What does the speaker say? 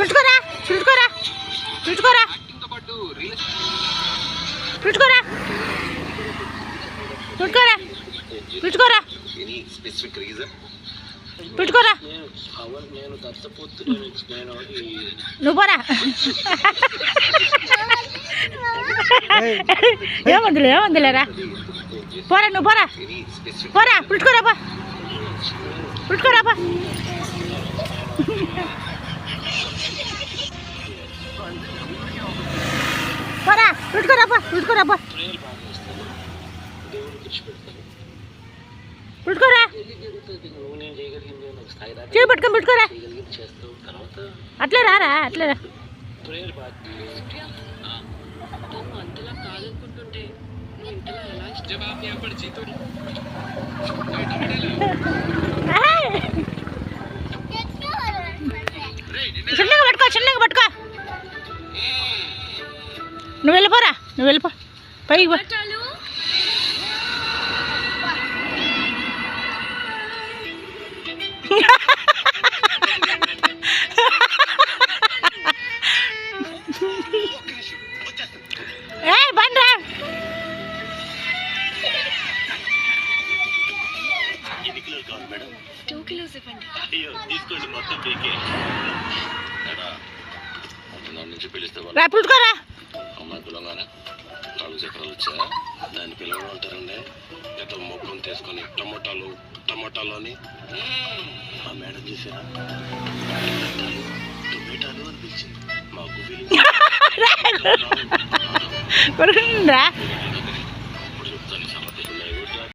పిలుచుకోరా పిలుచుకోరా పిలుచుకోరా పిలుచుకోరా పిలుచుకోరా పిలుచుకోరా పిలుచుకోరా నువ్వు పోరా ఏమందులేరా పోరా నువ్వు పోరా పోరా పిలుచుకోరాపా పిలుచుకోరాపా పోరా పిలుచుకోరాపా పిలుచుకోరాపా పిలుచుకోరా చేయి పట్టుకొని పిలుచుకోరా అట్లే రారా అట్లే రా చిన్నగా పట్టుకో చిన్నగా పట్టుకో నువ్వు వెళ్ళిపోరా నువ్వు వెళ్ళిపో పైకి పో బండ్రా రా పిలుచుకోరా అమ్మాయి పిల్లగానే 4 చక్రాలు వచ్చా దాన్ని పిల్లలు అంటారండి ఎట్లా మొక్కం తీసుకొని టమోటాలోని మా మేడం చేసారా టొమాటాలు అని పిలిచింది మాకు కొడుకుంటుందా